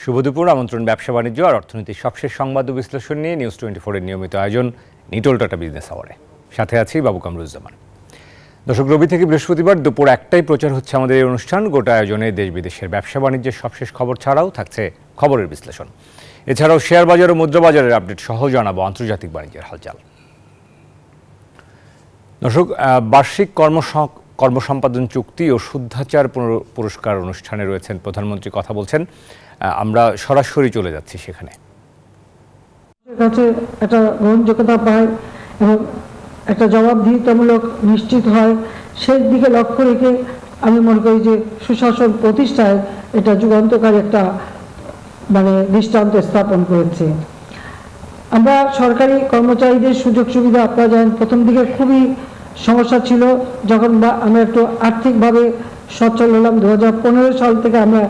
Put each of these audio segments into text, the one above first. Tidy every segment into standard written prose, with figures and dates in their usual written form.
শুভ দুপুর। আমন্ত্রণ ব্যবসা বাণিজ্য আর অর্থনীতির সবশেষ সংবাদ ও বিশ্লেষণ নিয়ে নিউজ 24 এর নিয়মিত আয়োজন নিটোল টাটা বিজনেস আওয়ারে। সাথে আছি বাবু কামরুজ্জামান। দর্শক, রবি থেকে বৃহস্পতিবার দুপুর 1টায় প্রচার হচ্ছে আমাদের এই অনুষ্ঠান। গোটা আয়োজনে দেশ বিদেশের ব্যবসা বাণিজ্যের সবশেষ খবর ছাড়াও থাকছে খবরের বিশ্লেষণ। এছাড়াও শেয়ার বাজার ও মুদ্রা বাজারের আপডেট সহ জানাবো আন্তর্জাতিক বাণিজ্যের হালচাল। দর্শক, বার্ষিক কর্মসম্পাদন চুক্তি ও শুদ্ধাচার পুরস্কার অনুষ্ঠানে রয়েছেন প্রধানমন্ত্রী, কথা বলছেন। আমরা সরাসরি চলে যাচ্ছি সেখানে। কাছে একটা গ্রহণযোগ্যতা পায় এবং একটা জবাবদিহিতামূলক নিশ্চিত হয়, সেই দিকে লক্ষ্য রেখে আমি মনে করি যে সুশাসন প্রতিষ্ঠায় এটা যুগান্তকারী একটা দৃষ্টান্ত স্থাপন করেছে। আমরা সরকারি কর্মচারীদের সুযোগ সুবিধা, আপনারা জানেন প্রথম দিকে খুবই সমস্যা ছিল। যখন আমরা একটু আর্থিকভাবে সচ্ছল হলাম 2015 সাল থেকে আমরা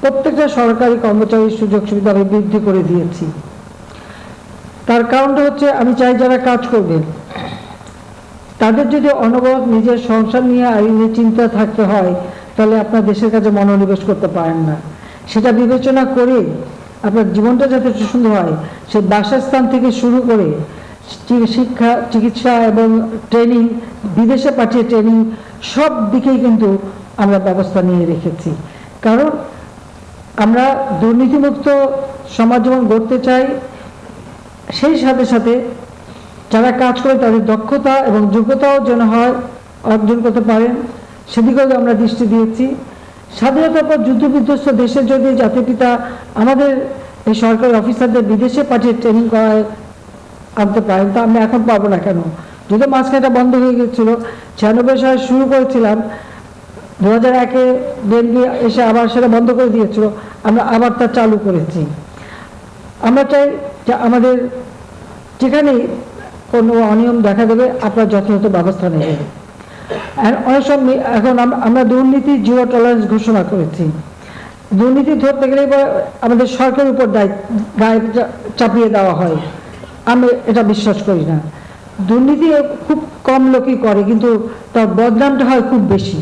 প্রত্যেকটা সরকারি কর্মচারীর সুযোগ সুবিধা আমি বৃদ্ধি করে দিয়েছি। তার কারণটা হচ্ছে আমি চাই যারা কাজ করবেন তাদের যদি অনবরত নিজের সংসার নিয়ে আইনের চিন্তা থাকতে হয় তাহলে আপনার দেশের কাছে মনোনিবেশ করতে পারেন না। সেটা বিবেচনা করে আপনার জীবনটা যাতে সুন্দর হয়, সেই বাসস্থান থেকে শুরু করে শিক্ষা, চিকিৎসা এবং ট্রেনিং, বিদেশে পাঠিয়ে ট্রেনিং, সব দিকেই কিন্তু আমরা ব্যবস্থা নিয়ে রেখেছি। কারণ আমরা দুর্নীতিমুক্ত সমাজ যেমন গড়তে চাই, সেই সাথে সাথে যারা কাজ করে তাদের দক্ষতা এবং যোগ্যতাও যেন হয়, অর্জন করতে পারেন, সেদিকেও আমরা দৃষ্টি দিয়েছি। স্বাধীনতার পর যুদ্ধবিধ্বস্ত দেশের যদি জাতির পিতা আমাদের এই সরকারি অফিসারদের বিদেশে পাঠিয়ে ট্রেনিং করায় আনতে পারেন, তা আমরা এখন পারবো না কেন? যদি মাঝখানটা বন্ধ হয়ে গেছিল, 96 সালে শুরু করেছিলাম, 2001-এ বিএনপি এসে আবার সেটা বন্ধ করে দিয়েছিল, আমরা আবার তা চালু করেছি। আমরা চাই যে আমাদের যেখানেই কোনো অনিয়ম দেখা দেবে আপনার যথাযথ ব্যবস্থা নেবেন। অনেক সময় এখন আমরা দুর্নীতি জিরো টলারেন্স ঘোষণা করেছি। দুর্নীতি ধরতে গেলে আমাদের সরকারের উপর দায় চাপিয়ে দেওয়া হয়, আমি এটা বিশ্বাস করি না। দুর্নীতি খুব কম লোকই করে, কিন্তু তার বদনামটা হয় খুব বেশি।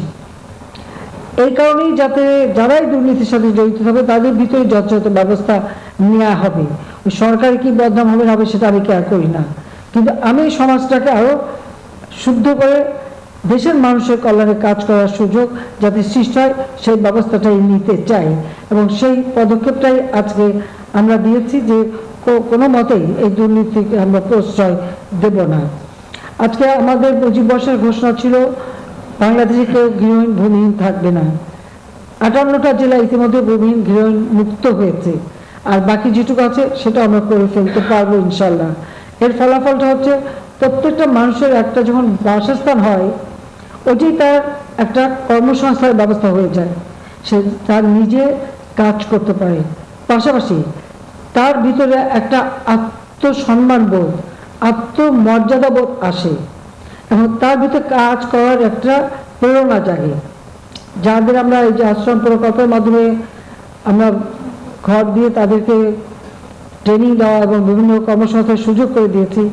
এই কারণেই যাতে যারাই দুর্নীতির সাথে জড়িত হবে তাদের ভিতরে যথাযথ ব্যবস্থা নেওয়া হবে। সরকার কি বদনাম হবে সেটা আমি কেয়ার করি না, কিন্তু আমি সমাজটাকে আরো শুদ্ধ করে দেশের মানুষের কল্যাণে কাজ করার সুযোগ যাতে সৃষ্টি হয় সেই ব্যবস্থাটাই নিতে চাই, এবং সেই পদক্ষেপটাই আজকে আমরা দিয়েছি যে কোনো মতেই এই দুর্নীতিকে আমরা প্রশ্রয় দেব না। আজকে আমাদের 25 বর্ষের ঘোষণা ছিল বাংলাদেশে কেউ গৃহহীন ভূমিহীন থাকবে না। 58টা জেলা ইতিমধ্যে ভূমিহীন গৃহহীন মুক্ত হয়েছে, আর বাকি যেটুকু আছে সেটা আমরা করে ফেলতে পারবো ইনশাল্লাহ। এর ফলাফলটা হচ্ছে প্রত্যেকটা মানুষের একটা যখন বাসস্থান হয়, ওটাই তার একটা কর্মসংস্থানের ব্যবস্থা হয়ে যায়, সে তার নিজে কাজ করতে পারে, পাশাপাশি তার ভিতরে একটা আত্মসম্মান বোধ, আত্মমর্যাদা বোধ আসে, এবং তার ভিতরে কাজ করার একটা প্রেরণা জাগে। যাদের আমরা এই যে আশ্রম প্রকল্পের মাধ্যমে আমরা ঘর দিয়ে তাদেরকে ট্রেনিং দেওয়া এবং বিভিন্ন কর্মসংস্থানের সুযোগ করে দিয়েছি,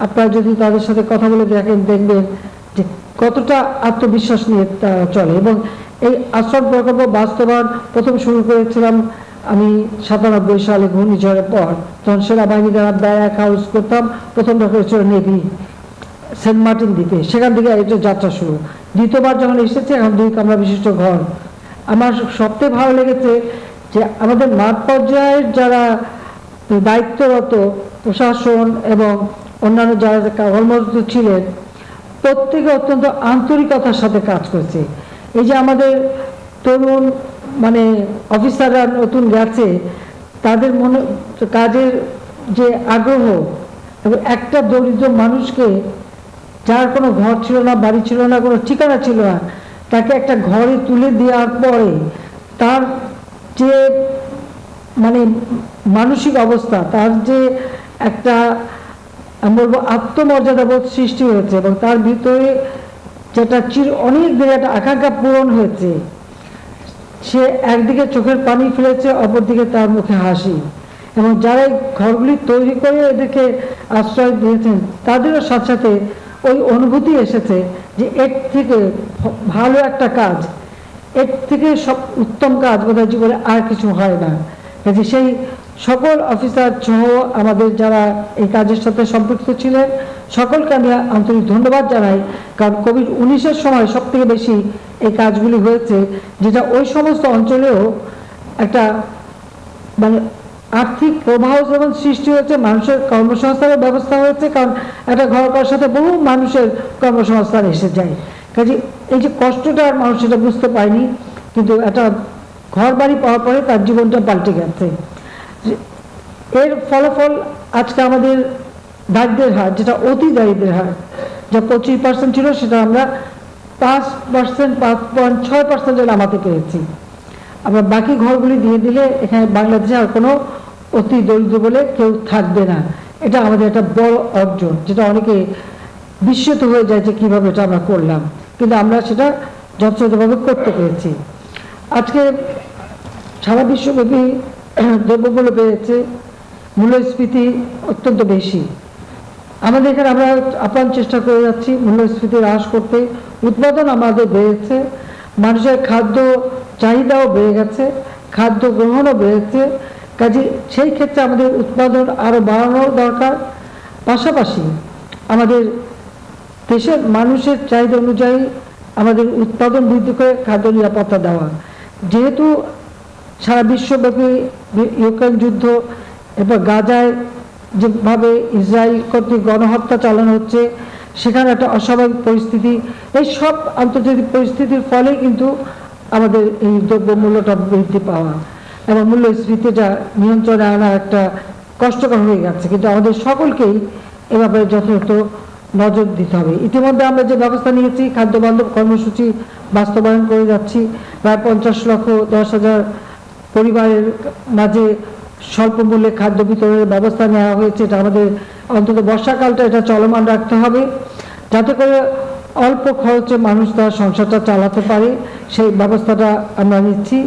আপনারা যদি তাদের সাথে কথা বলে দেখবেন যে কতটা আত্মবিশ্বাস নিয়ে তারা চলে। এবং এই আশ্রম প্রকল্প বাস্তবায়ন প্রথম শুরু করেছিলাম আমি 97 সালে ঘূর্ণিঝড়ের পর, তখন সেনাবাহিনী দ্বারা ব্যারাক হাউস করতাম। প্রথমটা করেছিল নেভি সেন্ট মার্টিন দ্বীপে, সেখান থেকে এটা যাত্রা শুরু। দ্বিতীয়বার যখন এসেছে এখন 2 কামরা বিশিষ্ট ঘর। আমার সবচেয়ে ভালো লেগেছে যে আমাদের মাঠ পর্যায়ের যারা দায়িত্বরত প্রশাসন এবং অন্যান্য যারা কর্মরত ছিলেন প্রত্যেকে অত্যন্ত আন্তরিকতার সাথে কাজ করেছে। এই যে আমাদের তরুণ অফিসাররা নতুন গেছে, তাদের মনে কাজের যে আগ্রহ, এবং একটা দরিদ্র মানুষকে যার কোনো ঘর ছিল না, বাড়ি ছিল না, কোনো ঠিকানা ছিল না, তাকে একটা ঘরে তুলে দেওয়ার পরে তার যে মানসিক অবস্থা, তার যে একটা আমি বলবো আত্মমর্যাদা বোধ সৃষ্টি হয়েছে, এবং তার ভিতরে যেটা অনেক দিন একটা আকাঙ্ক্ষা পূরণ হয়েছে। সে একদিকে চোখের পানি ফেলেছে, অপরদিকে তার মুখে হাসি। এবং যারা এই ঘরগুলি তৈরি করে এদেরকে আশ্রয় দিয়েছেন তাদেরও সাথে সাথে ওই অনুভূতি এসেছে যে এর থেকে ভালো একটা কাজ, এর থেকে সব উত্তম কাজ বোধহয় জীবনে আর কিছু হয় না। কাজে সেই সকল অফিসার সহ আমাদের যারা এই কাজের সাথে সম্পৃক্ত ছিলেন সকলকে আমি আন্তরিক ধন্যবাদ জানাই, কারণ কোভিড-19 সময় সব থেকে বেশি এই কাজগুলি হয়েছে, যেটা ওই সমস্ত অঞ্চলেও একটা মানে আর্থিক প্রবাহ যেমন সৃষ্টি হয়েছে, মানুষের কর্মসংস্থানের ব্যবস্থা হয়েছে, কারণ একটা ঘর করার সাথে বহু মানুষের কর্মসংস্থান এসে যায়। কাজে এই যে কষ্টটা আর মানুষ সেটা বুঝতে পারেনি, কিন্তু একটা ঘর বাড়ি পাওয়ার পরে তার জীবনটা পাল্টে গেছে। এর ফলাফল আজকে আমাদের দারিদ্রের হার, যেটা অতি দারিদ্রের হার, যা 25% ছিল, সেটা আমরা 5%, 5.6% নামাতে পেরেছি। আমরা বাকি ঘরগুলি দিয়ে দিলে এখানে বাংলাদেশে আর কোনো অতি দরিদ্র বলে কেউ থাকবে না। এটা আমাদের একটা বড় অর্জন, যেটা অনেকে বিস্মিত হয়ে যায় যে কীভাবে এটা আমরা করলাম, কিন্তু আমরা সেটা যথাযথভাবে করতে পেরেছি। আজকে সারা বিশ্বব্যাপী দ্রব্যমূল্য বেড়েছে, মূল্যস্ফীতি অত্যন্ত বেশি। আমাদের এখানে আমরা আপ্রাণ চেষ্টা করে যাচ্ছি মূল্যস্ফীতি হ্রাস করতে। উৎপাদন আমাদের বেড়েছে, মানুষের খাদ্য চাহিদাও বেড়ে গেছে, খাদ্য গ্রহণও বেড়েছে। কাজে সেই ক্ষেত্রে আমাদের উৎপাদন আরও বাড়ানো দরকার। পাশাপাশি আমাদের দেশের মানুষের চাহিদা অনুযায়ী আমাদের উৎপাদন বৃদ্ধি করে খাদ্য নিরাপত্তা দেওয়া। যেহেতু সারা বিশ্বব্যাপী ইউক্রেন যুদ্ধ, এরপর গাজায় যেভাবে ইসরায়েল কর্তৃক গণহত্যা চালানো হচ্ছে, সেখানে একটা অস্বাভাবিক পরিস্থিতি, এই সব আন্তর্জাতিক পরিস্থিতির ফলে কিন্তু আমাদের এই দ্রব্যমূল্যটা বৃদ্ধি পাওয়া এবং মূল্যস্ফীতিটা নিয়ন্ত্রণে আনা একটা কষ্টকর হয়ে গেছে। কিন্তু আমাদের সকলকেই এ ব্যাপারে যথাযথ নজর দিতে হবে। ইতিমধ্যে আমরা যে ব্যবস্থা নিয়েছি, খাদ্য বান্ধব কর্মসূচি বাস্তবায়ন করে যাচ্ছি। প্রায় 50,10,000 পরিবারের মাঝে স্বল্প মূল্যে খাদ্য বিতরণের ব্যবস্থা নেওয়া হয়েছে। এটা আমাদের অন্তত বর্ষাকালটা এটা চলমান রাখতে হবে, যাতে করে অল্প খরচে মানুষ তার সংসারটা চালাতে পারে, সেই ব্যবস্থাটা আমরা নিচ্ছি।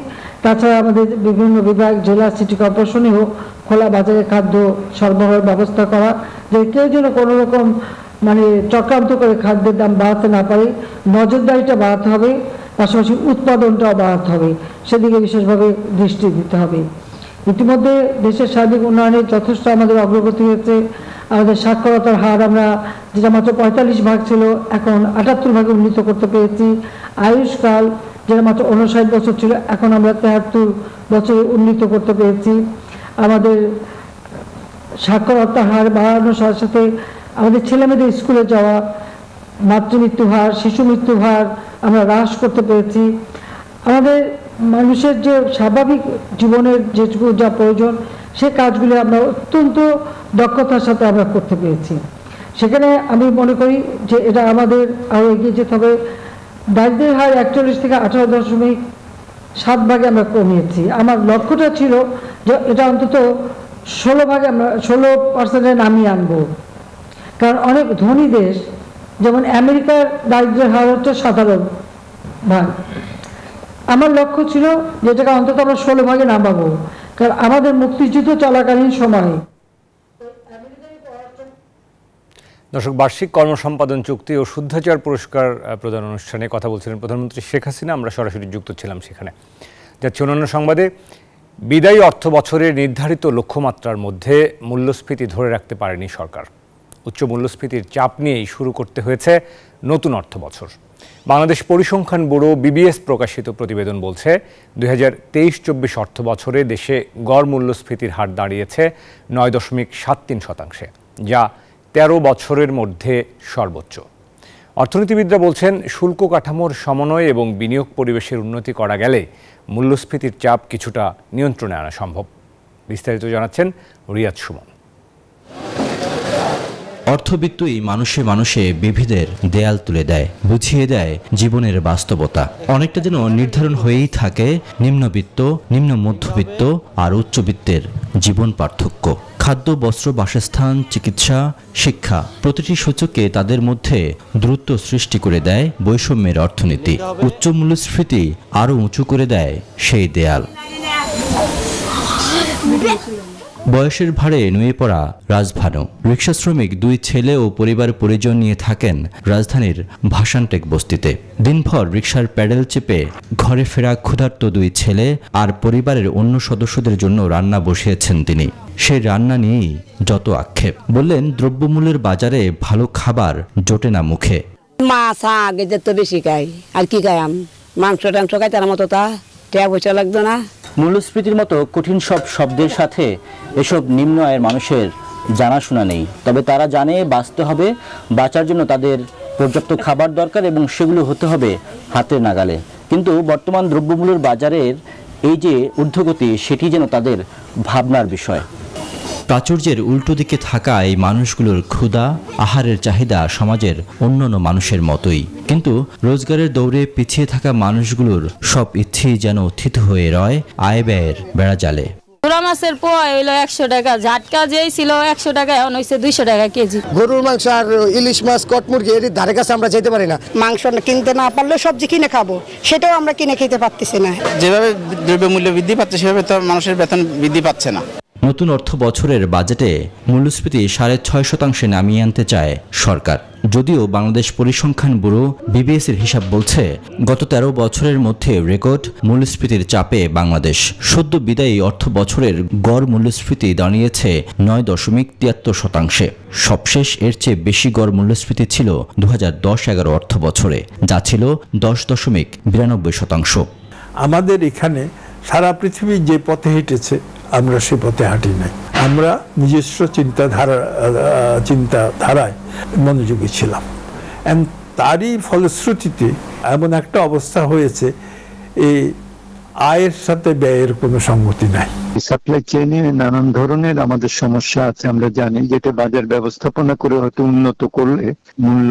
তাছাড়া আমাদের বিভিন্ন বিভাগ, জেলা, সিটি কর্পোরেশনেও খোলা বাজারে খাদ্য সরবরাহের ব্যবস্থা করা, যে কেউ যেন কোনো রকম মানে চক্রান্ত করে খাদ্যের দাম বাড়াতে না পারে। নজরদারিটা বাড়াতে হবে, পাশাপাশি উৎপাদনটাও বাড়াতে হবে, সেদিকে বিশেষভাবে দৃষ্টি দিতে হবে। ইতিমধ্যে দেশের সার্বিক উন্নয়নে যথেষ্ট আমাদের অগ্রগতি হয়েছে। আমাদের সাক্ষরতার হার আমরা যেটা মাত্র 45 ছিল, এখন 78 উন্নীত করতে পেরেছি। আয়ুষ্কাল যেটা মাত্র 59 বছর ছিল, এখন আমরা 73 বছরে উন্নীত করতে পেরেছি। আমাদের সাক্ষরতার হার বাড়ানোর সাথে সাথে আমাদের ছেলেমেয়েদের স্কুলে যাওয়া, মাতৃমৃত্যু হার, শিশু মৃত্যু হার আমরা হ্রাস করতে পেরেছি। আমাদের মানুষের যে স্বাভাবিক জীবনের যেটুকু যা প্রয়োজন, সে কাজগুলি আমরা অত্যন্ত দক্ষতার সাথে আমরা করতে পেরেছি। সেখানে আমি মনে করি যে এটা আমাদের আরও এগিয়ে যেতে হবে। দারিদ্রের হার 41 থেকে 18.7 আমরা কমিয়েছি। আমার লক্ষ্যটা ছিল যে এটা অন্তত 16 আমরা 16% নামিয়ে আনবো, কারণ অনেক ধনী দেশ যেমন আমেরিকার দারিদ্রের হার হচ্ছে 17%। আমার লক্ষ্য ছিল যে এটাকে অন্তত আমরা 16 নামাবো, কারণ আমাদের মুক্তিযুদ্ধ চলাকালীন সময়ে। দর্শক, বার্ষিক কর্মসম্পাদন চুক্তি ও শুদ্ধাচার পুরস্কার প্রদান অনুষ্ঠানে কথা বলছিলেন প্রধানমন্ত্রী শেখ হাসিনা। আমরা সরাসরি যুক্ত ছিলাম সেখানে। যাচ্ছে অন্যান্য সংবাদে। বিদায়ী অর্থ বছরের নির্ধারিত লক্ষ্যমাত্রার মধ্যে মূল্যস্ফীতি ধরে রাখতে পারেনি সরকার। উচ্চ মূল্যস্ফীতির চাপ নিয়েই শুরু করতে হয়েছে নতুন অর্থ বছর। বাংলাদেশ পরিসংখ্যান ব্যুরো বিবিএস প্রকাশিত প্রতিবেদন বলছে, 2023-24 অর্থ বছরে দেশে গড় মূল্যস্ফীতির হার দাঁড়িয়েছে 9.73%, যা 13 বছরের মধ্যে সর্বোচ্চ। অর্থনীতিবিদরা বলছেন, শুল্ক কাঠামোর সমন্বয় এবং বিনিয়োগ পরিবেশের উন্নতি করা গেলে মূল্যস্ফীতির চাপ কিছুটা নিয়ন্ত্রণে আনা সম্ভব। বিস্তারিত জানাচ্ছেন রিয়াদ সুমন। অর্থবিত্তই মানুষে মানুষে বিভেদের দেয়াল তুলে দেয়, বুঝিয়ে দেয় জীবনের বাস্তবতা। অনেকটা যেন নির্ধারণ হয়েই থাকে নিম্নবিত্ত, নিম্ন মধ্যবিত্ত আর উচ্চবিত্তের জীবন পার্থক্য। খাদ্য, বস্ত্র, বাসস্থান, চিকিৎসা, শিক্ষা, প্রতিটি সূচকে তাদের মধ্যে দ্রুত সৃষ্টি করে দেয় বৈষম্যের অর্থনীতি। উচ্চ মূল্যস্ফীতি আরও উঁচু করে দেয় সেই দেয়াল। বয়সের ভারে নুয়ে পড়া রাজভানু রিকশা শ্রমিক 2 ছেলে ও পরিবার পরিজন নিয়ে থাকেন রাজধানীর ভাসানটেক বস্তিতে। দিনভর রিকশার প্যাডেল চেপে ঘরে ফেরা ক্ষুধার্ত 2 ছেলে আর পরিবারের অন্য সদস্যদের জন্য রান্না বসিয়েছেন তিনি। সেই রান্না নিয়েই যত আক্ষেপ। বললেন, দ্রব্যমূল্যের বাজারে ভালো খাবার জোটে না মুখে। মাছ আগে যে তো বেশি খাই, আর কি খাই মাংস টাংস খাই তার মতো তা পয়সা লাগতো না। মূল্যস্ফীতির মতো কঠিন সব শব্দের সাথে এসব নিম্ন আয়ের মানুষের জানাশোনা নেই। তবে তারা জানে বাঁচতে হবে, বাঁচার জন্য তাদের পর্যাপ্ত খাবার দরকার এবং সেগুলো হতে হবে হাতের নাগালে। কিন্তু বর্তমান দ্রব্যমূল্যের বাজারের এই যে ঊর্ধ্বগতি, সেটি যেন তাদের ভাবনার বিষয়। প্রাচুর্যের উল্টো দিকে থাকা এই মানুষগুলোর ক্ষুধা, আহারের চাহিদা সমাজের অন্যান্য মানুষের মতোই। কিন্তু রোজগারের দৌড়ে পিছিয়ে থাকা মানুষগুলোর সব ইচ্ছেই যেন থিত হয়ে রয় আয় ব্যয়ের বেড়াজালে। পুরা মাছের পোয়া হইলো 100 টাকা, ঝাটকা যেই ছিল 100 টাকা, এখন হইছে 200 টাকা কেজি। গরুর মাংস আর ইলিশ মাছ, কট মুরগি এর ধারে কাছে আমরা যেতে পারি না। মাংস কিনতে না পারলে সবজি কিনে খাবো, সেটাও আমরা কিনে খেতে পারতেছি না। যেভাবে দ্রব্যমূল্য বৃদ্ধি পাচ্ছে সেভাবে তো মানুষের বেতন বৃদ্ধি পাচ্ছে না। নতুন অর্থ বছরের বাজেটে মূল্যস্ফীতি 6.5% নামিয়ে আনতে চায় সরকার। যদিও বাংলাদেশ পরিসংখ্যান ব্যুরো BBS-এর হিসাব বলছে, গত 13 বছরের মধ্যে রেকর্ড মূল্যস্ফীতির চাপে বাংলাদেশ। সদ্য বিদায়ী অর্থ বছরের গড় মূল্যস্ফীতি দাঁড়িয়েছে 9.73%। সবশেষ এর চেয়ে বেশি গড় মূল্যস্ফীতি ছিল 2010-11 অর্থ বছরে, যা ছিল 10.92%। আমাদের এখানে সারা পৃথিবী যে পথে হেঁটেছে, আমরা সে পথে হাঁটি নাই। আমরা নিজস্ব চিন্তাধারায় মনোযোগী ছিলাম। তারই ফলশ্রুতিতে এমন একটা অবস্থা হয়েছে, এই আয়ের সাথে ব্যয়ের কোনো সঙ্গতি নাই। সাপ্লাই চেইনে নানান ধরনের আমাদের সমস্যা আছে, আমরা জানি। যেটা বাজার ব্যবস্থাপনা করে হয়তো উন্নত করলে মূল্য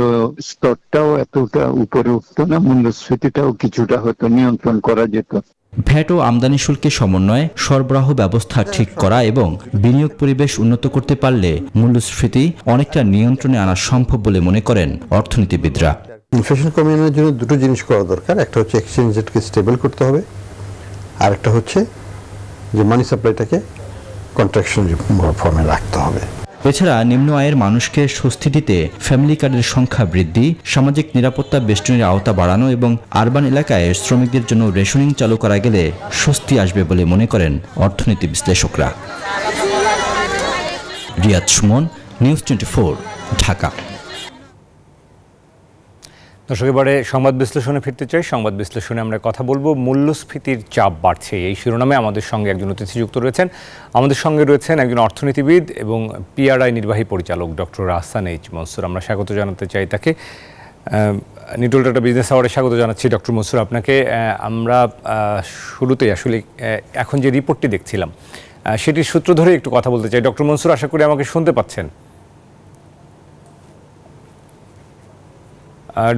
স্তরটাও এতটা উপরে উঠতো না, মূল্যস্ফীতিটাও কিছুটা হয়তো নিয়ন্ত্রণ করা যেত। ভ্যাট ও আমদানি শুল্কের সমন্বয়ে সরবরাহ ব্যবস্থা ঠিক করা এবং বিনিয়োগ পরিবেশ উন্নত করতে পারলে মূল্যস্ফীতি অনেকটা নিয়ন্ত্রণে আনা সম্ভব বলে মনে করেন অর্থনীতিবিদরা। ইনফ্লেশন কমিয়ে আনার জন্য দুটো জিনিস করা দরকার। একটা হচ্ছে এক্সচেঞ্জ রেটকে স্টেবল করতে হবে, আর একটা হচ্ছে যে মানি সাপ্লাইটাকে কন্ট্রাকশন ফর্মে রাখতে হবে। এছাড়া নিম্ন আয়ের মানুষকে স্বস্তি দিতে ফ্যামিলি কার্ডের সংখ্যা বৃদ্ধি, সামাজিক নিরাপত্তা বেষ্টনীর আওতা বাড়ানো এবং আরবান এলাকায় শ্রমিকদের জন্য রেশনিং চালু করা গেলে স্বস্তি আসবে বলে মনে করেন অর্থনীতি বিশ্লেষকরা। রিয়াদ সুমন, নিউজ 24, ঢাকা। দর্শক, এবারে সংবাদ বিশ্লেষণে ফিরতে চাই। সংবাদ বিশ্লেষণে আমরা কথা বলবো মূল্যস্ফীতির চাপ বাড়ছে, এই শিরোনামে আমাদের সঙ্গে একজন অতিথি যুক্ত রয়েছেন। আমাদের সঙ্গে রয়েছেন একজন অর্থনীতিবিদ এবং PRI নির্বাহী পরিচালক ডক্টর আহসান এইচ মনসুর। আমরা স্বাগত জানাতে চাই তাকে। নিটল টাটা বিজনেস আওয়ার্ডে স্বাগত জানাচ্ছি ডক্টর মনসুর আপনাকে। আমরা শুরুতেই আসলে এখন যে রিপোর্টটি দেখছিলাম সেটির সূত্র ধরে একটু কথা বলতে চাই। ডক্টর মনসুর, আশা করি আমাকে শুনতে পাচ্ছেন।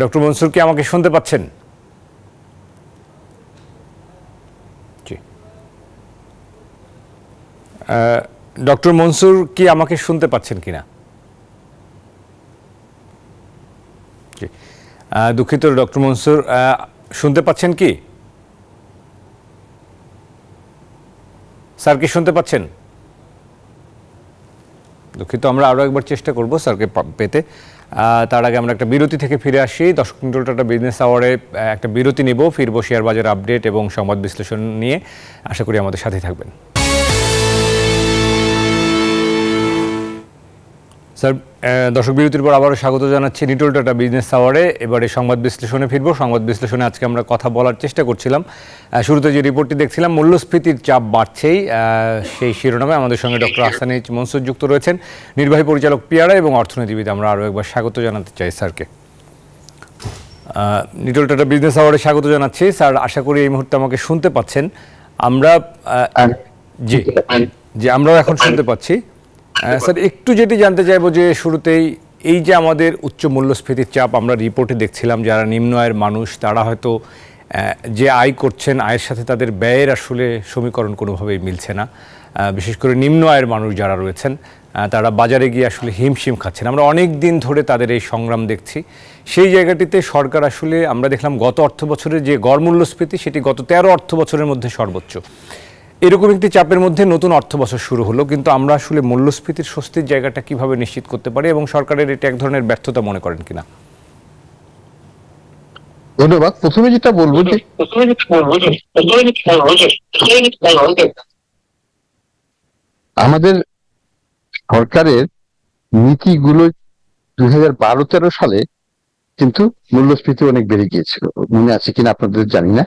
ডক্টর মনসুর, কি আমাকে শুনতে পাচ্ছেন? জি, ডক্টর মনসুর, কি আমাকে শুনতে পাচ্ছেন কিনা? জি, দুঃখিত ডক্টর মনসুর, শুনতে পাচ্ছেন কি? স্যার কি শুনতে পাচ্ছেন? দুঃখিত, আমরা আরও একবার চেষ্টা করব স্যারকে পেতে। তার আগে আমরা একটা বিরতি থেকে ফিরে আসি। দর্শক, নিটল টাটা বিজনেস আওয়ার্ডে একটা বিরতি নিব, ফিরবো শেয়ার বাজার আপডেট এবং সংবাদ বিশ্লেষণ নিয়ে। আশা করি আমাদের সাথে থাকবেন। স্যার, দর্শক, বিরতির পর আবারও স্বাগত জানাচ্ছি নিটল টাটা বিজনেস আওয়ার্ডে। এবারে সংবাদ বিশ্লেষণে ফিরবো। সংবাদ বিশ্লেষণে আজকে আমরা কথা বলার চেষ্টা করছিলাম, শুরুতে যে রিপোর্টটি দেখছিলাম মূল্যস্ফীতির চাপ বাড়ছেই, সেই শিরোনামে আমাদের সঙ্গে ডক্টর আহসান এইচ মনসুর যুক্ত রয়েছেন, নির্বাহী পরিচালক PRI এবং অর্থনীতিবিদ। আমরা আরও একবার স্বাগত জানাতে চাই স্যারকে। নিটল টাটা বিজনেস আওয়ার্ডে স্বাগত জানাচ্ছি। স্যার, আশা করি এই মুহূর্তে আমাকে শুনতে পাচ্ছেন। আমরা আমরাও এখন শুনতে পাচ্ছি। স্যার, একটু যেটি জানতে চাইবো যে শুরুতেই এই যে আমাদের উচ্চ মূল্যস্ফীতির চাপ আমরা রিপোর্টে দেখছিলাম, যারা নিম্ন আয়ের মানুষ তারা হয়তো যে আয় করছেন আয়ের সাথে তাদের ব্যয়ের আসলে সমীকরণ কোনোভাবেই মিলছে না। বিশেষ করে নিম্ন আয়ের মানুষ যারা রয়েছেন তারা বাজারে গিয়ে আসলে হিমশিম খাচ্ছেন। আমরা অনেক দিন ধরে তাদের এই সংগ্রাম দেখছি। সেই জায়গাটিতে সরকার আসলে আমরা দেখলাম গত অর্থ বছরের যে গড় মূল্যস্ফীতি সেটি গত 13 অর্থ বছরের মধ্যে সর্বোচ্চ। এরকম একটি চাপের মধ্যে নতুন অর্থ বছর শুরু হলো, কিন্তু আমরা আসলে মূল্যস্ফীতির স্বস্তির জায়গাটা কিভাবে নিশ্চিত করতে পারি এবং সরকারের এটা এক ধরনের ব্যর্থতা মনে করেন কিনা? ধন্যবাদ। প্রথমে যেটা বলবো যে আমাদের সরকারের নীতিগুলো 2012-13 সালে কিন্তু মূল্যস্ফীতি অনেক বেড়ে গিয়েছিল, মনে আছে কিনা আপনাদের জানি না,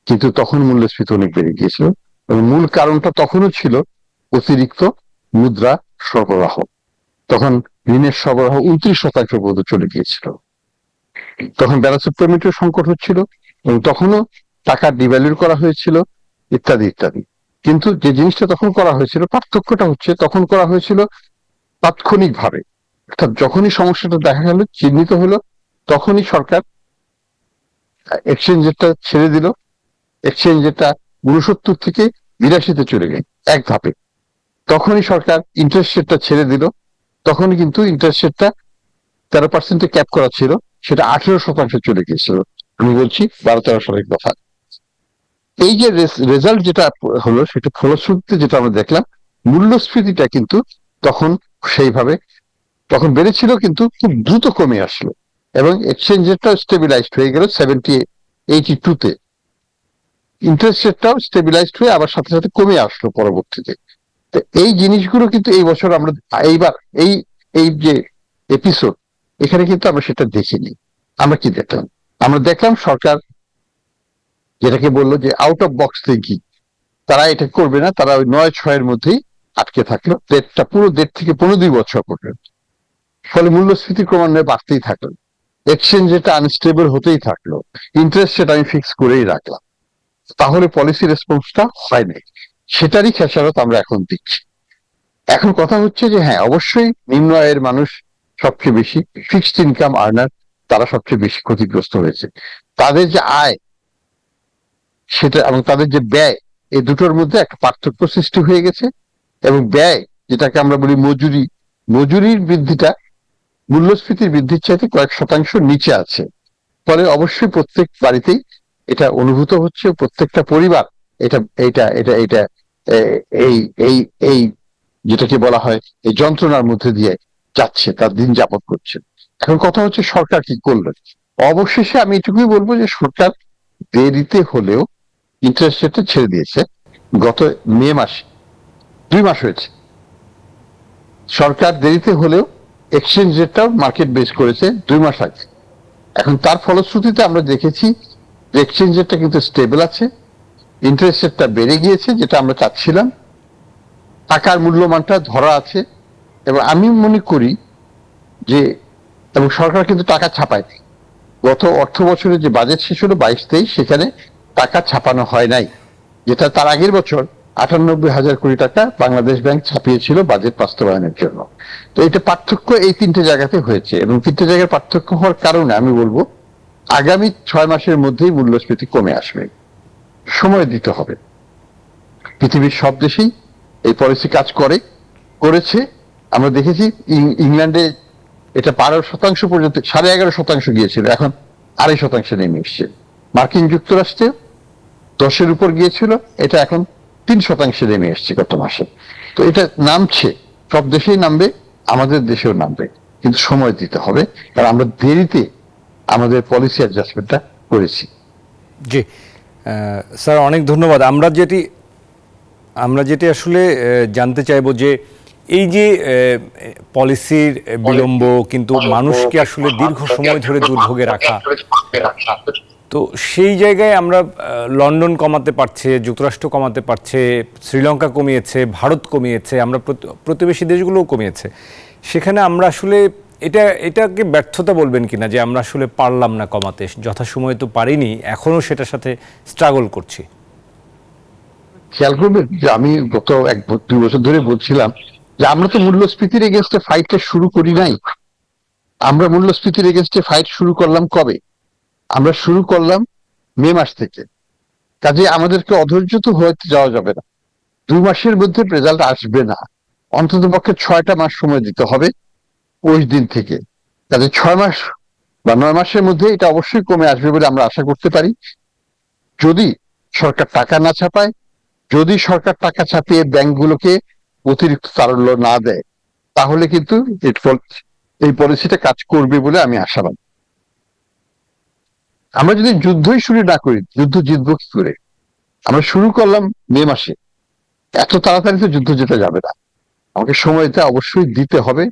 কিন্তু তখন মূল্যস্ফীতি অনেক বেড়ে গিয়েছিল এবং মূল কারণটা তখনও ছিল অতিরিক্ত মুদ্রা সরবরাহ। তখন ঋণের সরবরাহ 29% পর্যন্ত চলে গিয়েছিল। তখন ব্যালান্স পেমেন্টের সংকট হচ্ছিল এবং তখনও টাকা ডিভ্যালু করা হয়েছিল ইত্যাদি ইত্যাদি। কিন্তু যে জিনিসটা তখন করা হয়েছিল, পার্থক্যটা হচ্ছে তখন করা হয়েছিল তাৎক্ষণিকভাবে, অর্থাৎ যখনই সমস্যাটা দেখা গেল, চিহ্নিত হলো, তখনই সরকার এক্সচেঞ্জ রেটটা ছেড়ে দিল। এক্সচেঞ্জ রেটটা 69 থেকে 82-তে চলে গেল এক ধাপে। তখনই সরকার ইন্টারেস্ট রেটটা ছেড়ে দিল। তখনই কিন্তু ইন্টারেস্ট রেটটা 13% ক্যাপ করা ছিল, সেটা 18% চলে গিয়েছিল। আমি বলছি 12-13 সালের কথা। এই যে রেজাল্ট যেটা হলো, সেটা ফলশ্রুতিতে যেটা আমরা দেখলাম, মূল্যস্ফীতিটা কিন্তু তখন সেইভাবে তখন বেড়েছিল কিন্তু খুব দ্রুত কমে আসলো এবং এক্সচেঞ্জ রেটটাও স্টেবিলাইজড হয়ে গেল 82-তে। ইন্টারেস্ট রেটটাও স্টেবিলাইজড হয়ে আবার সাথে সাথে কমে আসলো পরবর্তীতে। তো এই জিনিসগুলো কিন্তু এই বছর আমরা এইবার এই যে এপিসোড, এখানে কিন্তু আমরা সেটা দেখিনি। আমরা কি দেখলাম? আমরা দেখলাম সরকার যেটাকে বললো যে আউট অফ বক্স থিঙ্কিং, তারা এটা করবে না, তারা ওই 9-6-এর মধ্যেই আটকে থাকলো, ডেটটা পুরো 1.5 থেকে 15 বছর পর্যন্ত। ফলে মূল্যস্ফীতি ক্রমান্বয়ে বাড়তেই থাকলো, এক্সচেঞ্জ রেটটা আনস্টেবল হতেই থাকলো, ইন্টারেস্ট রেট আমি ফিক্স করেই রাখলাম। তাহলে পলিসি রেসপন্সটা হয় নাই, সেটারই খেসারত আমরা এখন দিচ্ছি। এখন কথা হচ্ছে যে হ্যাঁ, অবশ্যই নিম্ন আয়ের মানুষ সবচেয়ে বেশি, ফিক্সড ইনকাম আর্নার তারা সবচেয়ে বেশি ক্ষতিগ্রস্ত হয়েছে। তাদের যে আয় সেটা এবং তাদের যে ব্যয়, এই দুটোর মধ্যে একটা পার্থক্য সৃষ্টি হয়ে গেছে এবং ব্যয়, যেটাকে আমরা বলি মজুরির বৃদ্ধিটা মূল্যস্ফীতির বৃদ্ধির চাইতে কয়েক শতাংশ নিচে আছে। ফলে অবশ্যই প্রত্যেক বাড়িতেই এটা অনুভূত হচ্ছে, প্রত্যেকটা পরিবার এটা এটা এটা এটা এই এই এই যেটাকে বলা হয় এই যন্ত্রণার মধ্যে দিয়ে যাচ্ছে, তার দিন যাপন করছে। এখন কথা হচ্ছে সরকার কি করলো? অবশেষে আমি এটুকুই বলবো যে সরকার দেরিতে হলেও ইন্টারেস্ট রেটটা ছেড়ে দিয়েছে। গত মে মাসে 2 মাস হয়েছে, সরকার দেরিতে হলেও এক্সচেঞ্জ রেটটাও মার্কেট বেস করেছে 2 মাস আগে। এখন তার ফলশ্রুতিতে আমরা দেখেছি যে এক্সচেঞ্জ রেটটা কিন্তু স্টেবল আছে, ইন্টারেস্ট রেটটা বেড়ে গিয়েছে, যেটা আমরা চাচ্ছিলাম, টাকার মূল্যমানটা ধরা আছে। এবং আমি মনে করি যে এবং সরকার কিন্তু টাকা ছাপায়নি। গত অর্থ বছরে যে বাজেট শেষ হলো 22-23, সেখানে টাকা ছাপানো হয় নাই, যেটা তার আগের বছর 98,000 কোটি টাকা বাংলাদেশ ব্যাংক ছাপিয়েছিল বাজেট বাস্তবায়নের জন্য। তো এটা পার্থক্য এই 3টে জায়গাতে হয়েছে এবং 3টে জায়গার পার্থক্য হওয়ার কারণে আমি বলবো আগামী 6 মাসের মধ্যেই মূল্যস্ফীতি কমে আসবে। সময় দিতে হবে। পৃথিবীর সব দেশেই এই পলিসি কাজ করেছে। আমরা দেখেছি ইংল্যান্ডে এটা 12% পর্যন্ত, 11.5% গিয়েছিল, এখন 2.5% নেমে এসছে। মার্কিন যুক্তরাষ্ট্রে 10-এর উপর গিয়েছিল, এটা এখন 3% নেমে এসছে গত মাসে। তো এটা নামছে, সব দেশেই নামবে, আমাদের দেশেও নামবে, কিন্তু সময় দিতে হবে, কারণ আমরা দেরিতে আমাদের পলিসি অ্যাডজাস্টমেন্টটা করেছি। জি স্যার, অনেক ধন্যবাদ। আমরা যেটি আসলে জানতে চাইবো যে এই যে পলিসির বিলম্ব কিন্তু মানুষকে আসলে দীর্ঘ সময় ধরে দুর্ভোগে রাখা, তো সেই জায়গায় আমরা লন্ডন কমাতে পারছে, যুক্তরাষ্ট্র কমাতে পারছে, শ্রীলঙ্কা কমিয়েছে, ভারত কমিয়েছে, আমরা প্রতিবেশী দেশগুলোও কমিয়েছে। সেখানে আমরা আসলে এটাকে ব্যর্থতা বলবেন কিনা যে আমরা আসলে পারলাম না কমাতে, যথাসময়ে তো পারিনি, এখনো সেটার সাথে স্ট্রাগল করছি? খেয়াল করবেন যে আমি গত 1-2 বছর ধরে বলছিলাম যে আমরা তো মূল্যস্ফীতির এগেনস্টে ফাইটটা শুরু করি নাই। আমরা মূল্যস্ফীতির এগেনস্টে ফাইট শুরু করলাম কবে? আমরা শুরু করলাম মে মাস থেকে। কাজে আমাদেরকে অধৈর্য তো হতে যাওয়া যাবে না। 2 মাসের মধ্যে রেজাল্ট আসবে না, অন্তত পক্ষে 6টা মাস সময় দিতে হবে ওই দিন থেকে। কাজে 6 মাস বা 9 মাসের মধ্যে এটা অবশ্যই কমে আসবে বলে আমরা আশা করতে পারি, যদি সরকার টাকা না ছাপায়, যদি সরকার টাকা ছাপিয়ে ব্যাংকগুলোকে অতিরিক্ত তারল্য না দেয় তাহলে কিন্তু এই পলিসিটা কাজ করবে বলে আমি আশাবাদী। আমরা যদি যুদ্ধই শুরু না করি, যুদ্ধ জিতবো কি করে? আমরা শুরু করলাম মে মাসে, এত তাড়াতাড়ি তো যুদ্ধ যেতে যাবে না, আমাকে সময়টা অবশ্যই দিতে হবে।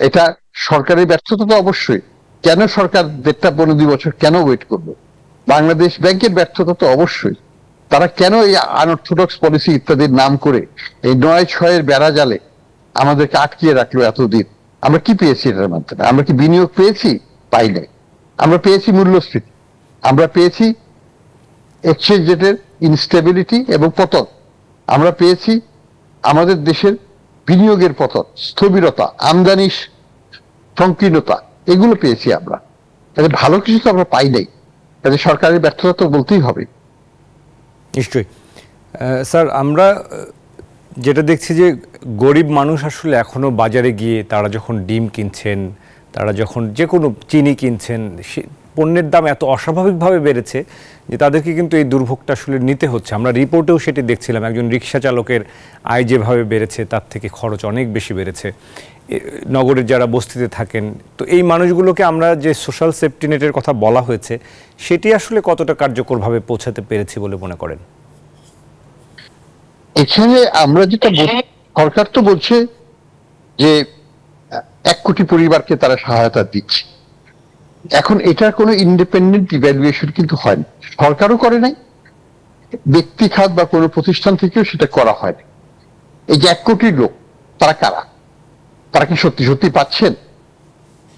এটা সরকারের ব্যর্থতা তো অবশ্যই। কেন সরকার 1.5-2 বছর কেন ওয়েট করবে? বাংলাদেশ ব্যাংকের ব্যর্থতা তো অবশ্যই। তারা কেন এই আনঅর্থোডক্স পলিসি ইত্যাদির নাম করে এই 9-6 বেড়া জালে আমাদেরকে আটকিয়ে রাখলো এতদিন? আমরা কি পেয়েছি এটার মাধ্যমে? আমরা কি বিনিয়োগ পেয়েছি? পাই নাই। আমরা পেয়েছি মূল্যস্ফীতি, আমরা পেয়েছি এক্সচেঞ্জ রেটের ইনস্টেবিলিটি এবং পতন, আমরা পেয়েছি আমাদের দেশের বিনিয়োগের পতন, স্থবিরতা, আমদানি সংকীর্ণতা, এগুলো পেয়েছি আমরা। তাহলে ভালো কিছু তো আমরা পাই নাই, তাহলে সরকারের ব্যর্থতা তো বলতেই হবে। নিশ্চয়ই স্যার, আমরা যেটা দেখছি যে গরিব মানুষ আসলে এখনো বাজারে গিয়ে তারা যখন ডিম কিনছেন, তারা যখন যে কোনো চিনি কিনছেন, পণ্যের দাম এত অস্বাভাবিকভাবে বেড়েছে যে তাদেরকে কিন্তু এই দুর্ভোগটা আসলে নিতে হচ্ছে। আমরা রিপোর্টেও সেটি দেখছিলাম, একজন রিক্সা চালকের আয় যেভাবে বেড়েছে তার থেকে খরচ অনেক বেশি বেড়েছে। নগরের যারা বস্তিতে থাকেন, তো এই মানুষগুলোকে আমরা যে সোশ্যাল সেফটি নেটের কথা বলা হয়েছে সেটি আসলে কতটা কার্যকরভাবে পৌঁছাতে পেরেছি বলে মনে করেন? এখানে আমরা যেটা সরকার তো বলছে যে 1 কোটি পরিবারকে তারা সহায়তা দিচ্ছে। এখন এটার কোনো ইন্ডিপেন্ডেন্ট ইভ্যালুয়েশন কিন্তু হয়নি, সরকারও করে নাই, ব্যক্তি খাত বা কোনো প্রতিষ্ঠান থেকেও সেটা করা হয়নি। এই যে 1 কোটি লোক, তারা কারা? তারা কি সত্যি সত্যি পাচ্ছেন,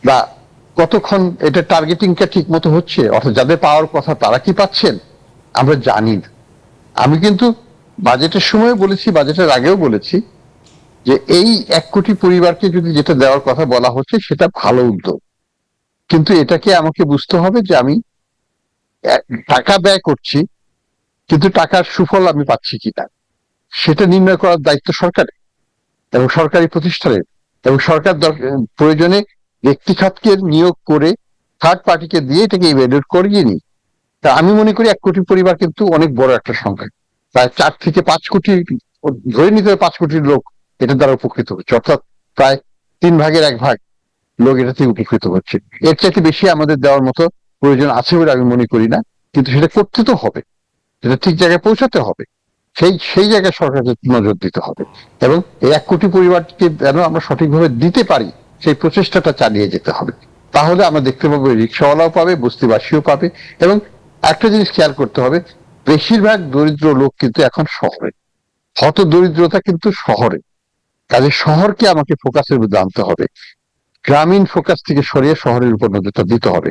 বা কতক্ষণ এটা টার্গেটিংটা ঠিক মতো হচ্ছে, অর্থাৎ যাদের পাওয়ার কথা তারা কি পাচ্ছেন আমরা জানি না। আমি কিন্তু বাজেটের সময় বলেছি, বাজেটের আগেও বলেছি যে এই 1 কোটি পরিবারকে যদি যেটা দেওয়ার কথা বলা হচ্ছে সেটা ভালো উদ্যোগ, কিন্তু এটাকে আমাকে বুঝতে হবে যে আমি টাকা ব্যয় করছি কিন্তু টাকার সুফল আমি পাচ্ছি কিনা, সেটা নির্ণয় করার দায়িত্ব সরকারের এবং সরকারি প্রতিষ্ঠানের। এবং সরকার প্রয়োজনে ব্যক্তি খাতকে নিয়োগ করে থার্ড পার্টিকে দিয়ে এটাকে ইভ্যালুয়েট করিয়ে নি। তা আমি মনে করি 1 কোটি পরিবার কিন্তু অনেক বড় একটা সংখ্যা, প্রায় 4 থেকে 5 কোটি, ধরে নিতে হবে 5 কোটির লোক এটা দ্বারা উপকৃত হচ্ছে, অর্থাৎ প্রায় 3 ভাগের 1 ভাগ লোক এটা থেকে উপকৃত হচ্ছে। এর চাইতে বেশি আমাদের দেওয়ার মতো প্রয়োজন আছে বলে আমি মনে করি না, কিন্তু সেটা করতে তো হবে, সেটা ঠিক জায়গায় পৌঁছাতে হবে, সেই জায়গায় সরকারকে নজর দিতে হবে এবং এই 1 কোটি পরিবারকে যেন আমরা সঠিকভাবে দিতে পারি সেই প্রচেষ্টাটা চালিয়ে যেতে হবে। তাহলে আমরা দেখতে পাবো রিক্সাওয়ালাও পাবে, বস্তিবাসীও পাবে। এবং একটা জিনিস খেয়াল করতে হবে, বেশিরভাগ দরিদ্র লোক কিন্তু এখন শহরে, হত দরিদ্রতা কিন্তু শহরে। কাজে শহরকে আমাকে ফোকাসের মধ্যে আনতে হবে, গ্রামীণ ফোকাস থেকে সরিয়ে শহরের উপর নজরটা দিতে হবে।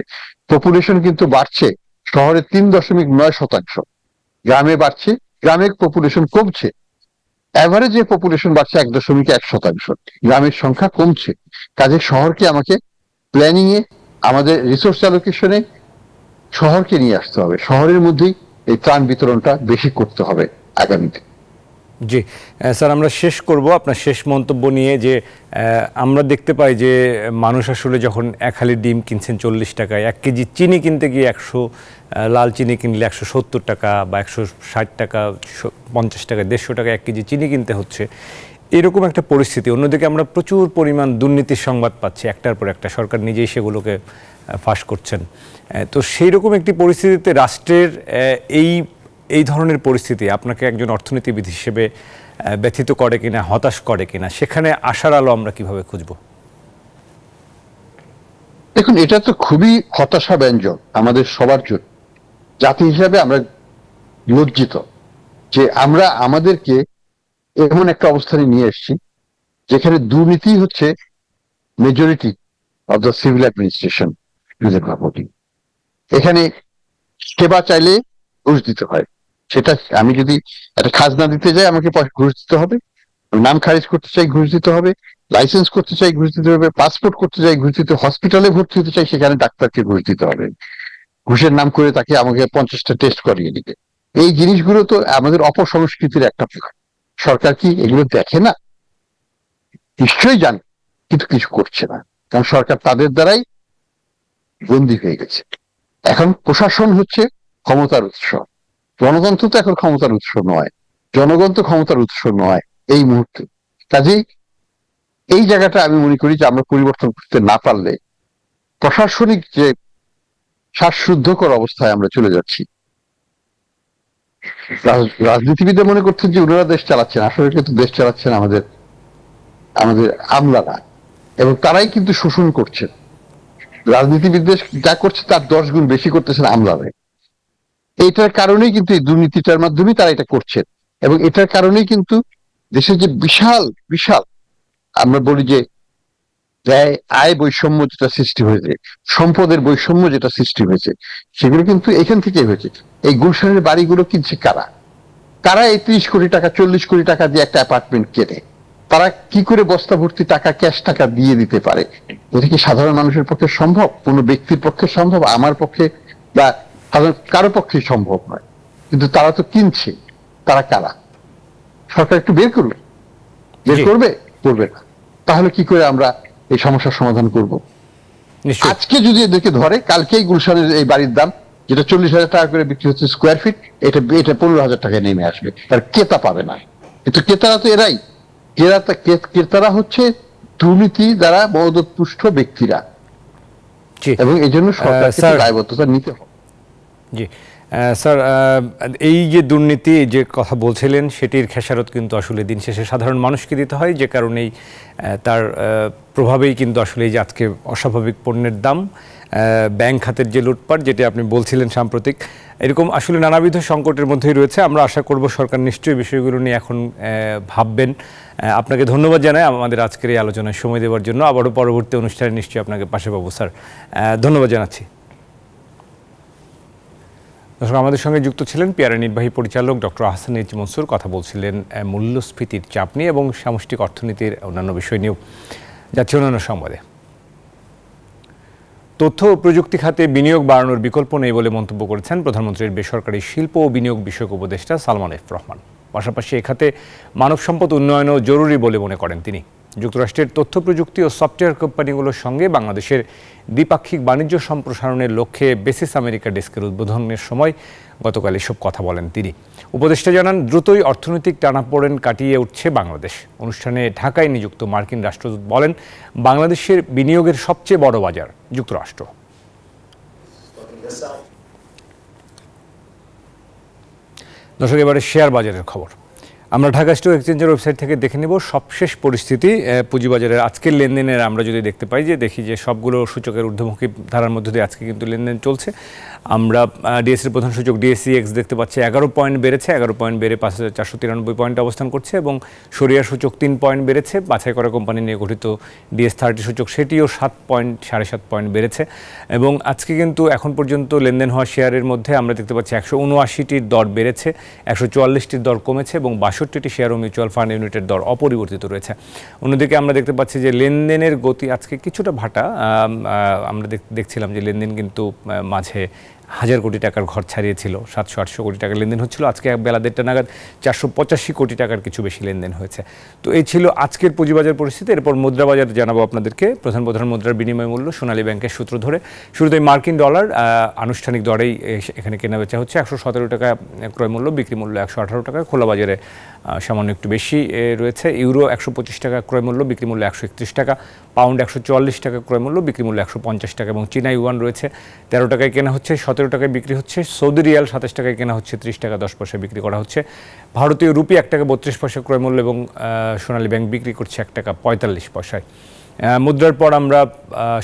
পপুলেশন কিন্তু বাড়ছে শহরে 3.9%, গ্রামে বাড়ছে, গ্রামের পপুলেশন কমছে। অ্যাভারেজে পপুলেশন বাড়ছে 1.1%, গ্রামের সংখ্যা কমছে। কাজে শহরকে আমাকে প্ল্যানিং এ, আমাদের রিসোর্স অ্যালোকেশনে শহরকে নিয়ে আসতে হবে, শহরের মধ্যেই এই ত্রাণ বিতরণটা বেশি করতে হবে আগামীতে। জি স্যার, আমরা শেষ করব আপনার শেষ মন্তব্য নিয়ে যে আমরা দেখতে পাই যে মানুষ আসলে যখন 1 হালি ডিম কিনছেন 40 টাকায়, 1 কেজি চিনি কিনতে গিয়ে 100, লাল চিনি কিনলে 170 টাকা বা 160 টাকা, 50 টাকা, 150 টাকা 1 কেজি চিনি কিনতে হচ্ছে, এরকম একটা পরিস্থিতি। অন্যদিকে আমরা প্রচুর পরিমাণ দুর্নীতির সংবাদ পাচ্ছি, একটার পর একটা, সরকার নিজেই সেগুলোকে ফাঁস করছেন। তো সেই রকম একটি পরিস্থিতিতে রাষ্ট্রের এই ধরনের পরিস্থিতি আপনাকে একজন অর্থনীতিবিদ হিসেবে ব্যথিত করে কিনা, হতাশ করে কিনা, সেখানে আশার আলো আমরা কিভাবে খুঁজব? দেখুন, এটা তো খুবই হতাশাব্যঞ্জক আমাদের সবার জন্য। জাতি হিসাবে আমরা লজ্জিত যে আমরা আমাদেরকে এমন একটা অবস্থানে নিয়ে এসেছি যেখানে দুর্নীতি হচ্ছে majority of the civil administration. এখানে সেবা চাইলে ঘুষ দিতে হয়, সেটা আমি যদি একটা খাজনা দিতে যাই আমাকে ঘুষ দিতে হবে, নাম খারিজ করতে চাই ঘুষ দিতে হবে, লাইসেন্স করতে চাই ঘুষ দিতে হবে, পাসপোর্ট করতে চাই ঘুষ দিতে, হসপিটালে ভর্তি হতে চাই সেখানে ডাক্তারকে ঘুষ দিতে হবে, ঘুষের নাম করে তাকে আমাকে 50টা টেস্ট করিয়ে দিবে। এই জিনিসগুলো তো আমাদের অপসংস্কৃতির একটা প্রকার। সরকার কি এগুলো দেখে না? নিশ্চয়ই জানে, কিন্তু কিছু করছে না, কারণ সরকার তাদের দ্বারাই বন্দী হয়ে গেছে। এখন প্রশাসন হচ্ছে ক্ষমতার উৎস, গণতন্ত্র তো এখন ক্ষমতার উৎস নয়। জনগণ তো ক্ষমতার উৎস নয় এই মুহূর্তে। কাজেই এই জায়গাটা আমি মনে করি যে আমরা পরিবর্তন করতে না পারলে প্রশাসনিক যে শ্বাসরুদ্ধকর অবস্থায় আমরা চলে যাচ্ছি। রাজনীতিবিদরা মনে করছেন যে ওনারা দেশ চালাচ্ছেন, আসলে কিন্তু দেশ চালাচ্ছেন আমাদের আমলারা, এবং তারাই কিন্তু শোষণ করছেন। রাজনীতিবিদদের যা করছে তার 10 গুণ বেশি করতেছেন আমলারা। এইটার কারণেই কিন্তু এই দুর্নীতিটার মাধ্যমে তারা এটা করছেন, এবং এটার কারণেই কিন্তু দেশের যে বিশাল বিশাল আমরা বলি যে আয় বৈষম্য যেটা সৃষ্টি হয়েছে, সম্পদের বৈষম্য যেটা সৃষ্টি হয়েছে, সেগুলো কিন্তু এখান থেকে হয়েছে। এই গুলশানের বাড়িগুলো কিনছে কারা? কারা এই 30 কোটি টাকা 40 কোটি টাকা দিয়ে একটা অ্যাপার্টমেন্ট কেনে? তারা কি করে বস্তা ভর্তি টাকা ক্যাশ টাকা দিয়ে দিতে পারে? এটা কি সাধারণ মানুষের পক্ষে সম্ভব? কোনো ব্যক্তির পক্ষে সম্ভব? আমার পক্ষে বা সাধারণ কারো পক্ষে সম্ভব নয়। কিন্তু তারা তো কিনছে। তারা কারা? সরকার একটু বের করবে? বের করবে? করবে না। তাহলে কি করে আমরা এই সমস্যার সমাধান করব? আজকে যদি এদেরকে ধরে, কালকেই গুলশানের এই বাড়ির দাম যেটা 40,000 টাকা করে বিক্রি হচ্ছে স্কোয়ার ফিট, এটা 15,000 টাকায় নেমে আসবে। তার ক্রেতা পাবে না। কিন্তু ক্রেতারা তো এরাই। ক্রেতারা হচ্ছে দুর্নীতি দ্বারা মদতপুষ্ট ব্যক্তিরা, এবং এই জন্য সরকারকে দায়বদ্ধতা নিতে হবে। জি স্যার, এই যে দুর্নীতি যে কথা বলছিলেন সেটির খেসারত কিন্তু আসলে দিন শেষে সাধারণ মানুষকে দিতে হয়, যে কারণেই তার প্রভাবেই কিন্তু আসলে এই যে আজকে অস্বাভাবিক পণ্যের দাম, ব্যাংক খাতের যে লুটপাট যেটি আপনি বলছিলেন সাম্প্রতিক, এরকম আসলে নানাবিধ সংকটের মধ্যেই রয়েছে। আমরা আশা করব সরকার নিশ্চয়ই বিষয়গুলো নিয়ে এখন ভাববেন। আপনাকে ধন্যবাদ জানাই আমাদের আজকের এই আলোচনায় সময় দেওয়ার জন্য। আবারও পরবর্তী অনুষ্ঠানে নিশ্চয়ই আপনাকে পাশে পাবো স্যার। ধন্যবাদ জানাচ্ছি। দর্শক, আমাদের সঙ্গে যুক্ত ছিলেন পিআরআই নির্বাহী পরিচালক ডক্টর আহসান এইচ মনসুর। কথা বলছিলেন মূল্যস্ফীতির চাপ নিয়ে এবং সামষ্টিক অর্থনীতির অন্যান্য বিষয় নিয়েও। যাচ্ছে অন্যান্য সংবাদে। তথ্য ও প্রযুক্তি খাতে বিনিয়োগ বাড়ানোর বিকল্প নেই বলে মন্তব্য করেছেন প্রধানমন্ত্রীর বেসরকারি শিল্প ও বিনিয়োগ বিষয়ক উপদেষ্টা সালমান এফ রহমান। পাশাপাশি এ খাতে মানব সম্পদ উন্নয়নও জরুরি বলে মনে করেন তিনি। যুক্তরাষ্ট্রের তথ্য প্রযুক্তি ও সফটওয়্যার কোম্পানিগুলোর সঙ্গে বাংলাদেশের দ্বিপাক্ষিক বাণিজ্য সম্প্রসারণের লক্ষ্যে বেসিস আমেরিকা ডেস্কের উদ্বোধনের সময় গতকাল এসব কথা বলেন তিনি। উপদেষ্টা জানান, দ্রুতই অর্থনৈতিক টানাপোড়েন কাটিয়ে উঠছে বাংলাদেশ। অনুষ্ঠানে ঢাকায় নিযুক্ত মার্কিন রাষ্ট্রদূত বলেন, বাংলাদেশের বিনিয়োগের সবচেয়ে বড় বাজার যুক্তরাষ্ট্র। দর্শক, এবারে শেয়ার বাজারের খবর। আমরা ঢাকা স্টক এক্সচেঞ্জের ওয়েবসাইট থেকে দেখে নেব সবশেষ পরিস্থিতি। পুঁজিবাজারের আজকের লেনদেনের আমরা যদি দেখতে পাই, যে দেখি যে সবগুলো সূচকের ঊর্ধ্বমুখী ধারার মধ্যে দিয়ে আজকে কিন্তু লেনদেন চলছে। আমরা ডিএসসির প্রধান সূচক ডিএসসি-এক্স দেখতে পাচ্ছি 11 পয়েন্ট বেড়েছে, 11 পয়েন্ট বেড়ে 5,493 পয়েন্টে অবস্থান করছে, এবং সরিয়া সূচক 3 পয়েন্ট বেড়েছে। বাছাই করা কোম্পানি নিয়ে গঠিত ডিএস30 সূচক সেটিও 7.5 পয়েন্ট বেড়েছে। এবং আজকে কিন্তু এখন পর্যন্ত লেনদেন হওয়া শেয়ারের মধ্যে আমরা দেখতে পাচ্ছি 179টির দর বেড়েছে, 144টির দর কমেছে, এবং 62টি শেয়ার ও মিউচুয়াল ফান্ড ইউনিটের দর অপরিবর্তিত রয়েছে। অন্যদিকে আমরা দেখতে পাচ্ছি যে লেনদেনের গতি আজকে কিছুটা ভাটা। আমরা দেখছিলাম যে লেনদেন কিন্তু মাঝে 1000 কোটি টাকার ঘর ছাড়িয়েছিল, 700-800 কোটি টাকার লেনদেন হচ্ছিল। আজকে বেলা 1:30 নাগাদ 485 কোটি টাকার কিছু বেশি লেনদেন হয়েছে। তো এই ছিল আজকের পুঁজিবাজার পরিস্থিতি। এরপর মুদ্রা বাজার জানাবো আপনাদেরকে। প্রধান মুদ্রার বিনিময় মূল্য সোনালী ব্যাংকের সূত্র ধরে শুরুতেই মার্কিন ডলার আনুষ্ঠানিক দরেই এখানে কেনা বেচা হচ্ছে। 117 টাকা ক্রয় মূল্য, বিক্রি মূল্য 118 টাকা। খোলা বাজারে সামান্য একটু বেশি রয়েছে। ইউরো 125 টাকা ক্রয় মূল্য, বিক্রি মূল্য 131 টাকা। পাউন্ড 144 টাকা ক্রয় মূল্য, বিক্রি মূল্য 150 টাকা। এবং চীনা ইউয়ান রয়েছে 13 টাকায় কেনা হচ্ছে, 17 টাকায় বিক্রি হচ্ছে। সৌদি রিয়াল 27 টাকায় কেনা হচ্ছে, 30 টাকা 10 পয়সা বিক্রি করা হচ্ছে। ভারতীয় রুপি 1 টাকা 32 পয়সা ক্রয় মূল্য, এবং সোনালী ব্যাংক বিক্রি করছে 1 টাকা 45 পয়সায়। মুদ্রার পর আমরা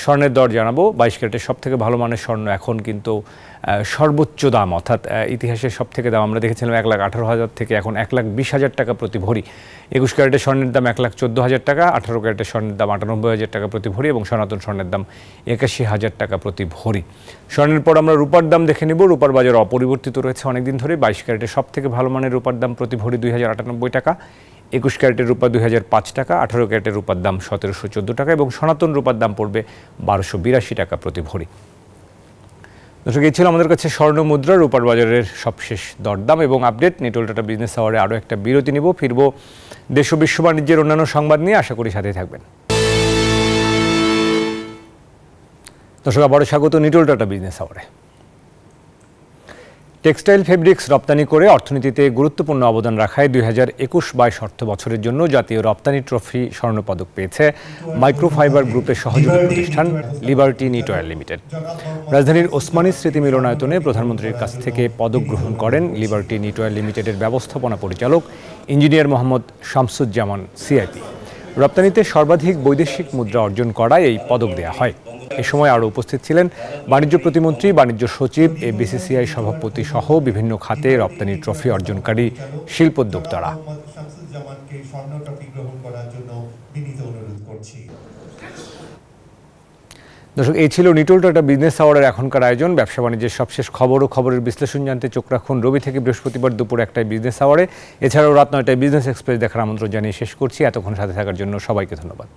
স্বর্ণের দর জানাবো। 22 ক্যারেটের সব থেকে ভালো মানের স্বর্ণ এখন কিন্তু সর্বোচ্চ দাম, অর্থাৎ ইতিহাসের সব থেকে দাম আমরা দেখেছিলাম 1,18,000 থেকে এখন 1,20,000 টাকা প্রতি ভরি। 21 ক্যারেটের স্বর্ণের দাম 1,14,000 টাকা, 18 ক্যারেটের স্বর্ণের দাম 98,000 টাকা প্রতি ভরি, এবং সনাতন স্বর্ণের দাম 81,000 টাকা প্রতি ভরি। স্বর্ণের পর আমরা রূপার দাম দেখে নিব। রূপার বাজার অপরিবর্তিত রয়েছে অনেকদিন ধরে। 22 ক্যারেটের সব থেকে ভালো মানের রূপার দাম প্রতি ভরি 2,098 টাকা, 21 ক্যারেটের রূপা 2,005 টাকা, 18 ক্যারেটের রূপার দাম 1,714 টাকা, এবং সনাতন রূপার দাম পড়বে 1,282 টাকা প্রতি ভরি। দর্শক, এই ছিল আমাদের কাছে স্বর্ণ মুদ্রা রূপার বাজারের সবশেষ দরদাম এবং আপডেট। নিটোল টাটা বিজনেস আওয়ারে আরও একটা বিরতি নিব, ফিরব দেশ ও বিশ্ব বাণিজ্যের অন্যান্য সংবাদ নিয়ে। আশা করি সাথেই থাকবেন। দর্শক, আবারও স্বাগত নিটোল টাটা বিজনেস আওয়ারে। টেক্সটাইল ফেব্রিক্স রপ্তানি করে অর্থনীতিতে গুরুত্বপূর্ণ অবদান রাখায় 2021-22 অর্থ বছরের জন্য জাতীয় রপ্তানি ট্রফি স্বর্ণপদক পেয়েছে মাইক্রোফাইবার গ্রুপের সহযোগী প্রতিষ্ঠান লিবার্টি নিটওয়্যার লিমিটেড। রাজধানীর ওসমানী স্মৃতি মিলনায়তনে প্রধানমন্ত্রীর কাছ থেকে পদক গ্রহণ করেন লিবার্টি নিটওয়্যার লিমিটেডের ব্যবস্থাপনা পরিচালক ইঞ্জিনিয়ার মোহাম্মদ শামসুজ্জামান সিআইপি। রপ্তানিতে সর্বাধিক বৈদেশিক মুদ্রা অর্জন করায় এই পদক দেওয়া হয়। এ সময় আরও উপস্থিত ছিলেন বাণিজ্য প্রতিমন্ত্রী, বাণিজ্য সচিব, বিসিসিআই সভাপতি সহ বিভিন্ন খাতে রপ্তানি ট্রফি অর্জনকারী শিল্পোদ্যোক্তারা। দর্শক, এই ছিল নিটোল টাটা বিজনেস আওয়ারের এখনকার আয়োজন। ব্যবসা বাণিজ্যের সবশেষ খবর ও খবরের বিশ্লেষণ জানতে চোখ রাখুন রবি থেকে বৃহস্পতিবার দুপুর 1টায় বিজনেস আওয়ারে। এছাড়াও রাত 9টায় বিজনেস এক্সপ্রেস দেখার আমন্ত্রণ জানিয়ে শেষ করছি। এতক্ষণ সাথে থাকার জন্য সবাইকে ধন্যবাদ।